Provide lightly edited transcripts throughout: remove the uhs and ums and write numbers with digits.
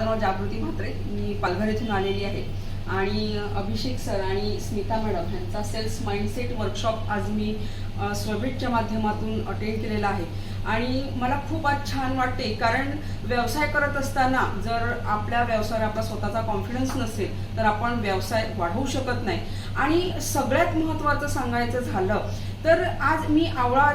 नाव जागृती म्हात्रे, मी पालघर येथून आलेली आहे आणि अभिषेक सर आणि स्मिता मॅडम यांचा सेल्स माइंडसेट वर्कशॉप आज मी स्वबिटच्या माध्यमातून अटेंड केलेला आहे आणि मला खूप आज छान वाटते, कारण व्यवसाय करत असताना जर आपल्या व्यवसायावर आपला स्वतःचा कॉन्फिडन्स नसेल तर आपण व्यवसाय वाढवू शकत नाही। आणि सगळ्यात महत्त्वाचं सांगायचं झालं तर आज मी आवळा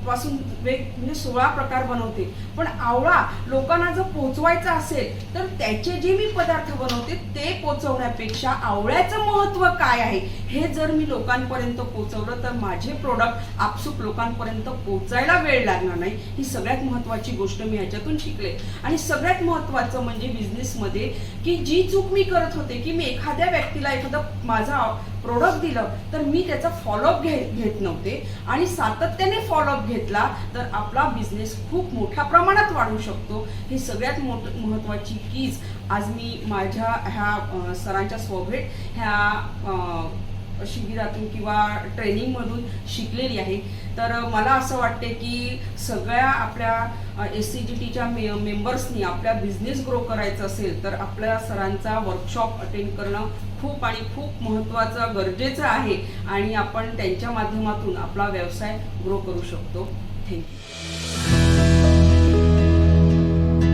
पासून म्हणजे 16 प्रकार बनवते, पण आवळा लोकांना जर पोचवायचा असेल तर त्याचे जे मी पदार्थ बनवते ते पोचवण्यापेक्षा आवळ्याचं महत्त्व काय आहे हे जर मी लोकांपर्यंत पोचवलं तर माझे प्रोडक्ट आपसूक लोकांपर्यंत पोचायला वेळ लागणार नाही। ही सगळ्यात महत्त्वाची गोष्ट मी ह्याच्यातून शिकले। आणि सगळ्यात महत्त्वाचं म्हणजे बिझनेसमध्ये की जी चूक मी करत होते की मी एखाद्या व्यक्तीला एखादं माझा प्रोडक्ट दिलं तर मी त्याचा फॉलोअप घेत नव्हते आणि सातत्याने फॉलोअप घेतला तर आपला बिझनेस खूप मोठ्या प्रमाणात वाढू शकतो। ही सगळ्यात महत्त्वाची कीज आज मी माझ्या ह्या सरांच्या स्वभेट ह्या शिबिरातून किंवा ट्रेनिंगमधून शिकलेली आहे। तर मला असं वाटते की सगळ्या आपल्या SCGTच्या मेंबर्सनी आपल्या बिझनेस ग्रो करायचं असेल तर आपल्या सरांचा वर्कशॉप अटेंड करणं खूप आणि खूप महत्त्वाचं गरजेचं आहे आणि आपण त्यांच्या माध्यमातून आपला व्यवसाय ग्रो करू शकतो। थँक्यू।